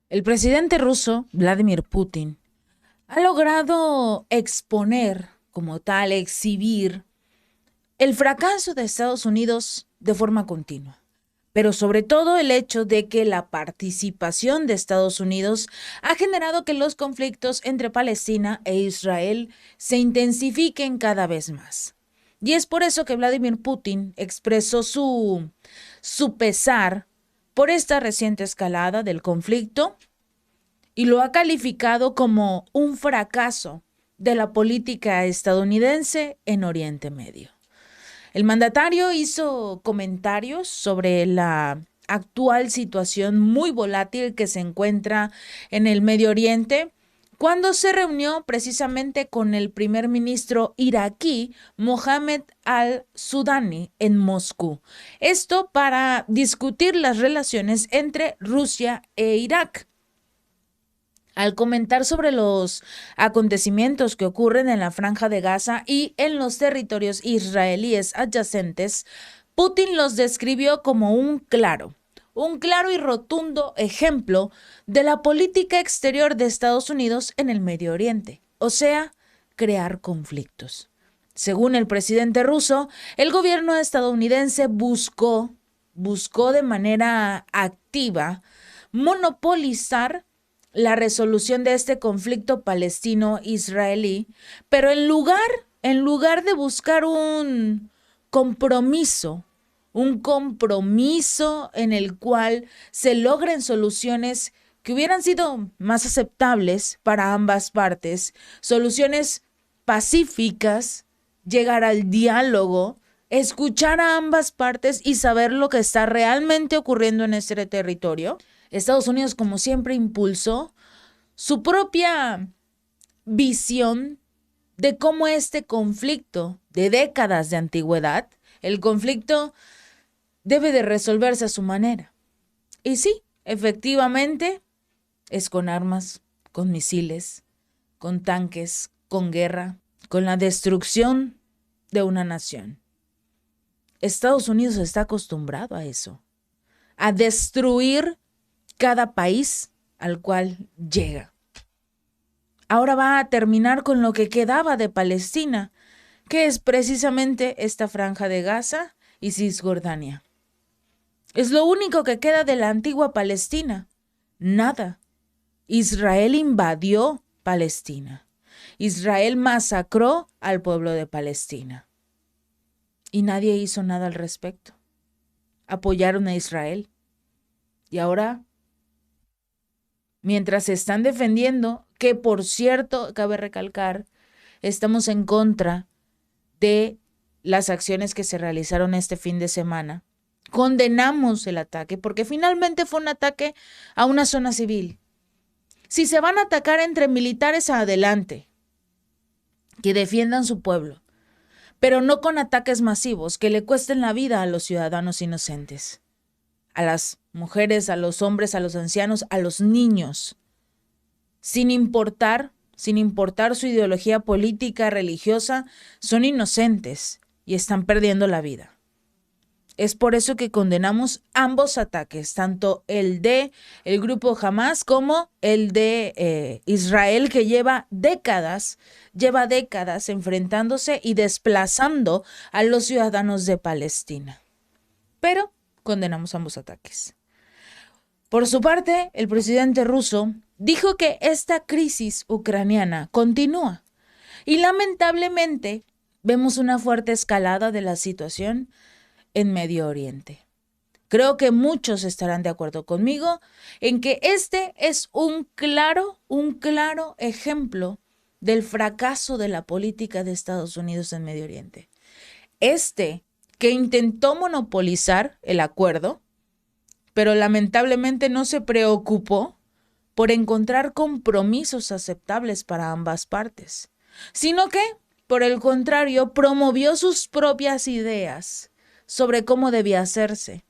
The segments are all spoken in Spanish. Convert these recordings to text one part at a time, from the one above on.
El presidente ruso, Vladimir Putin, ha logrado exponer como tal, exhibir el fracaso de Estados Unidos de forma continua, pero sobre todo el hecho de que la participación de Estados Unidos ha generado que los conflictos entre Palestina e Israel se intensifiquen cada vez más. Y es por eso que Vladimir Putin expresó su pesar por esta reciente escalada del conflicto y lo ha calificado como un fracaso de la política estadounidense en Oriente Medio. El mandatario hizo comentarios sobre la actual situación muy volátil que se encuentra en el Medio Oriente cuando se reunió precisamente con el primer ministro iraquí Mohammed al-Sudani en Moscú. Esto para discutir las relaciones entre Rusia e Irak. Al comentar sobre los acontecimientos que ocurren en la Franja de Gaza y en los territorios israelíes adyacentes, Putin los describió como un claro y rotundo ejemplo de la política exterior de Estados Unidos en el Medio Oriente, o sea, crear conflictos. Según el presidente ruso, el gobierno estadounidense buscó de manera activa monopolizar la resolución de este conflicto palestino-israelí, pero en lugar de buscar compromiso, un compromiso en el cual se logren soluciones que hubieran sido más aceptables para ambas partes, soluciones pacíficas, llegar al diálogo, escuchar a ambas partes y saber lo que está realmente ocurriendo en este territorio. Estados Unidos, como siempre, impulsó su propia visión de cómo este conflicto de décadas de antigüedad, el conflicto debe de resolverse a su manera. Y sí, efectivamente, es con armas, con misiles, con tanques, con guerra, con la destrucción de una nación. Estados Unidos está acostumbrado a eso, a destruir cada país al cual llega. Ahora va a terminar con lo que quedaba de Palestina, que es precisamente esta franja de Gaza y Cisjordania. Es lo único que queda de la antigua Palestina. Nada. Israel invadió Palestina. Israel masacró al pueblo de Palestina. Y nadie hizo nada al respecto. Apoyaron a Israel. Y ahora, mientras se están defendiendo, que por cierto, cabe recalcar, estamos en contra de las acciones que se realizaron este fin de semana. Condenamos el ataque porque finalmente fue un ataque a una zona civil. Si se van a atacar entre militares, adelante, que defiendan su pueblo, pero no con ataques masivos que le cuesten la vida a los ciudadanos inocentes, a las mujeres, a los hombres, a los ancianos, a los niños, sin importar su ideología política, religiosa, son inocentes y están perdiendo la vida. Es por eso que condenamos ambos ataques, tanto el de el grupo Hamas como el de Israel, que lleva décadas enfrentándose y desplazando a los ciudadanos de Palestina. Pero condenamos ambos ataques. Por su parte, el presidente ruso dijo que esta crisis ucraniana continúa y lamentablemente vemos una fuerte escalada de la situación en Medio Oriente. Creo que muchos estarán de acuerdo conmigo en que este es un claro ejemplo del fracaso de la política de Estados Unidos en Medio Oriente. Que intentó monopolizar el acuerdo, pero lamentablemente no se preocupó por encontrar compromisos aceptables para ambas partes, sino que, por el contrario, promovió sus propias ideas sobre cómo debía hacerse.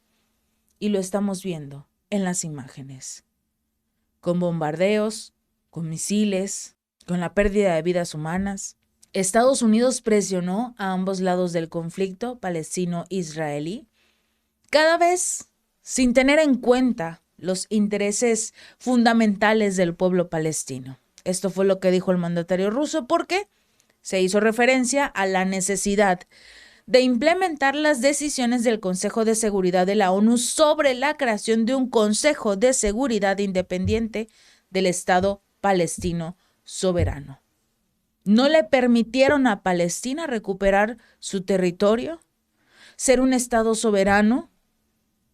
Y lo estamos viendo en las imágenes, con bombardeos, con misiles, con la pérdida de vidas humanas. Estados Unidos presionó a ambos lados del conflicto palestino-israelí, cada vez sin tener en cuenta los intereses fundamentales del pueblo palestino. Esto fue lo que dijo el mandatario ruso porque se hizo referencia a la necesidad de implementar las decisiones del Consejo de Seguridad de la ONU sobre la creación de un Consejo de Seguridad independiente del Estado palestino soberano. No le permitieron a Palestina recuperar su territorio, ser un Estado soberano,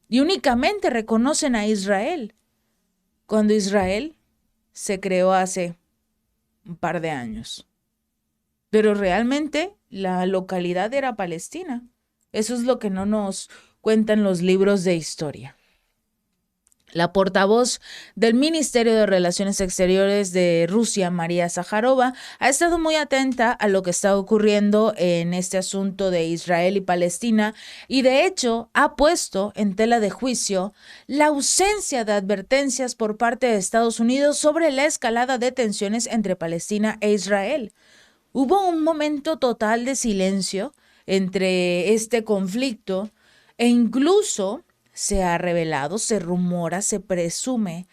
y únicamente reconocen a Israel, cuando Israel se creó hace un par de años. Pero realmente la localidad era Palestina. Eso es lo que no nos cuentan los libros de historia. La portavoz del Ministerio de Relaciones Exteriores de Rusia, María Zaharova, ha estado muy atenta a lo que está ocurriendo en este asunto de Israel y Palestina y de hecho ha puesto en tela de juicio la ausencia de advertencias por parte de Estados Unidos sobre la escalada de tensiones entre Palestina e Israel. Hubo un momento total de silencio entre este conflicto e incluso se ha revelado, se rumora, se presume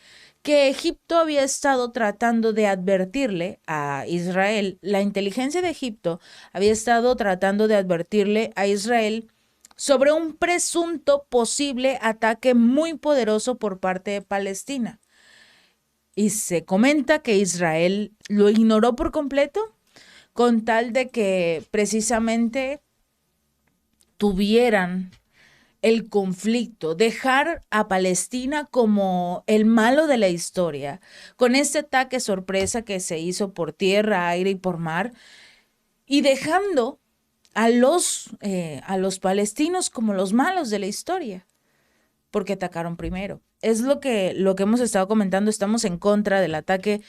que Egipto había estado tratando de advertirle a Israel, la inteligencia de Egipto había estado tratando de advertirle a Israel sobre un presunto posible ataque muy poderoso por parte de Palestina. Y se comenta que Israel lo ignoró por completo con tal de que precisamente tuvieran el conflicto, dejar a Palestina como el malo de la historia, con este ataque sorpresa que se hizo por tierra, aire y por mar, y dejando a los palestinos como los malos de la historia, porque atacaron primero. Es lo que hemos estado comentando, estamos en contra del ataque,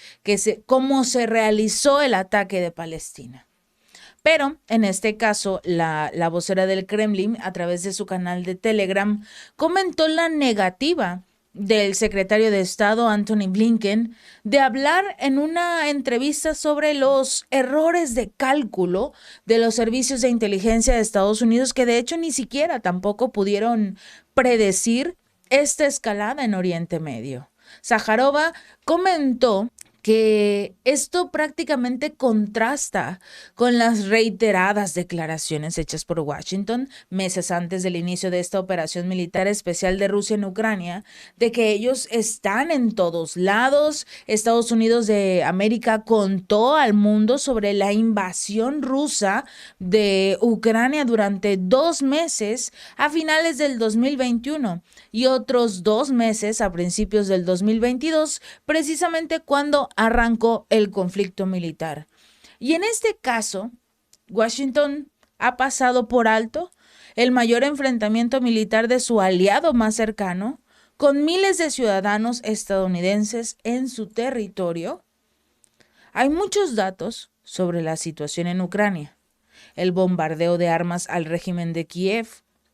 cómo se realizó el ataque de Palestina. Pero en este caso, la vocera del Kremlin, a través de su canal de Telegram, comentó la negativa del secretario de Estado, Antony Blinken, de hablar en una entrevista sobre los errores de cálculo de los servicios de inteligencia de Estados Unidos, que de hecho ni siquiera tampoco pudieron predecir esta escalada en Oriente Medio. Zaharova comentó que esto prácticamente contrasta con las reiteradas declaraciones hechas por Washington meses antes del inicio de esta operación militar especial de Rusia en Ucrania, de que ellos están en todos lados. Estados Unidos de América contó al mundo sobre la invasión rusa de Ucrania durante 2 meses a finales del 2021 y otros 2 meses a principios del 2022, precisamente cuando arrancó el conflicto militar. Y en este caso, Washington ha pasado por alto el mayor enfrentamiento militar de su aliado más cercano, con miles de ciudadanos estadounidenses en su territorio. Hay muchos datos sobre la situación en Ucrania, el bombardeo de armas al régimen de Kiev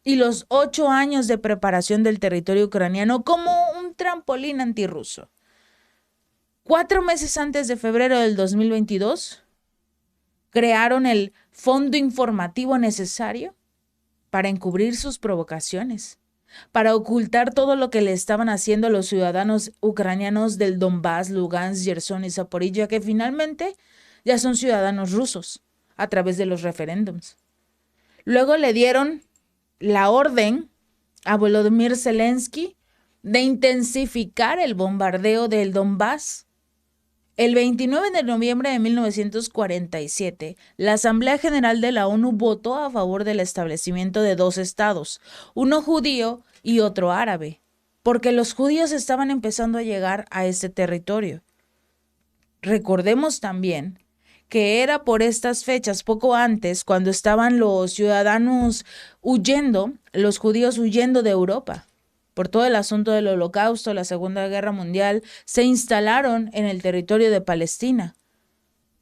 y los 8 años de preparación del territorio ucraniano como un trampolín antirruso. 4 meses antes de febrero del 2022, crearon el fondo informativo necesario para encubrir sus provocaciones, para ocultar todo lo que le estaban haciendo a los ciudadanos ucranianos del Donbass, Lugansk, Gerson y Zaporilla, que finalmente ya son ciudadanos rusos a través de los referéndums. Luego le dieron la orden a Volodymyr Zelensky de intensificar el bombardeo del Donbass. El 29 de noviembre de 1947, la Asamblea General de la ONU votó a favor del establecimiento de 2 estados, uno judío y otro árabe, porque los judíos estaban empezando a llegar a este territorio. Recordemos también que era por estas fechas, poco antes, cuando estaban los ciudadanos huyendo, los judíos huyendo de Europa. Por todo el asunto del Holocausto, la Segunda Guerra Mundial, se instalaron en el territorio de Palestina,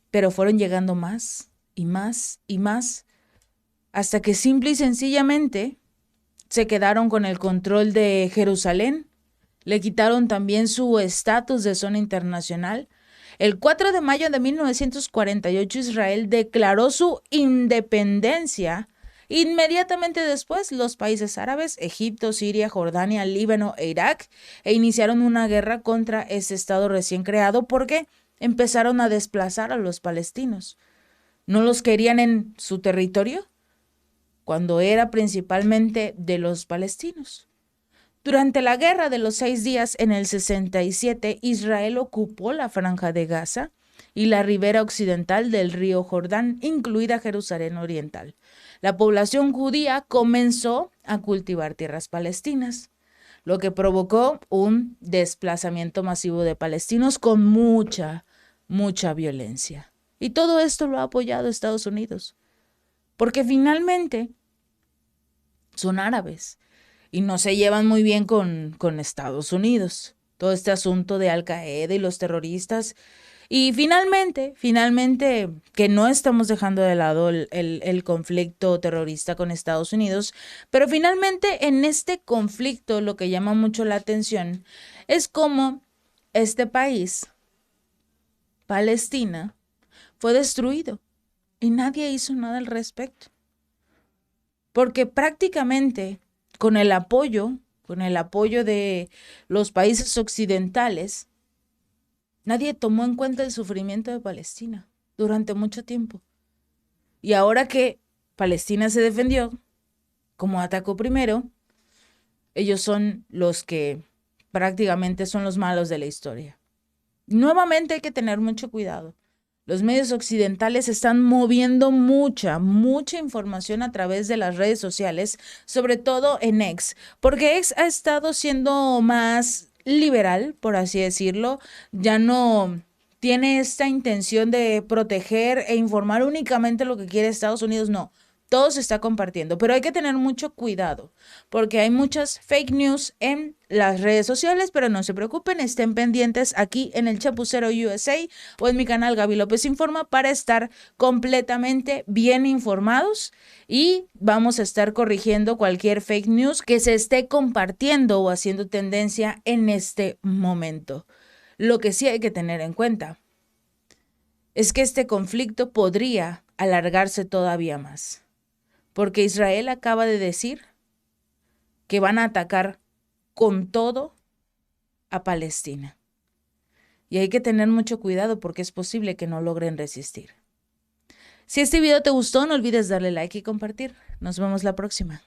pero fueron llegando más y más y más, hasta que simple y sencillamente se quedaron con el control de Jerusalén, le quitaron también su estatus de zona internacional. El 4 de mayo de 1948 Israel declaró su independencia Inmediatamente después, los países árabes, Egipto, Siria, Jordania, Líbano e Irak, iniciaron una guerra contra ese estado recién creado porque empezaron a desplazar a los palestinos. No los querían en su territorio cuando era principalmente de los palestinos. Durante la Guerra de los 6 días en el 67, Israel ocupó la Franja de Gaza y la ribera occidental del río Jordán, incluida Jerusalén Oriental. La población judía comenzó a cultivar tierras palestinas, lo que provocó un desplazamiento masivo de palestinos con mucha violencia. Y todo esto lo ha apoyado Estados Unidos, porque finalmente son árabes y no se llevan muy bien con Estados Unidos. Todo este asunto de Al Qaeda y los terroristas. Y finalmente, que no estamos dejando de lado el conflicto terrorista con Estados Unidos, pero finalmente en este conflicto lo que llama mucho la atención es cómo este país, Palestina, fue destruido y nadie hizo nada al respecto. Porque prácticamente con el apoyo de los países occidentales, nadie tomó en cuenta el sufrimiento de Palestina durante mucho tiempo. Y ahora que Palestina se defendió, como atacó primero, ellos son los que prácticamente son los malos de la historia. Nuevamente hay que tener mucho cuidado. Los medios occidentales están moviendo mucha información a través de las redes sociales, sobre todo en X, porque X ha estado siendo más liberal, por así decirlo, ya no tiene esta intención de proteger e informar únicamente lo que quiere Estados Unidos, no. Todo se está compartiendo, pero hay que tener mucho cuidado porque hay muchas fake news en las redes sociales, pero no se preocupen, estén pendientes aquí en el Chapucero USA o en mi canal Gaby López Informa para estar completamente bien informados y vamos a estar corrigiendo cualquier fake news que se esté compartiendo o haciendo tendencia en este momento. Lo que sí hay que tener en cuenta es que este conflicto podría alargarse todavía más. Porque Israel acaba de decir que van a atacar con todo a Palestina. Y hay que tener mucho cuidado porque es posible que no logren resistir. Si este video te gustó, no olvides darle like y compartir. Nos vemos la próxima.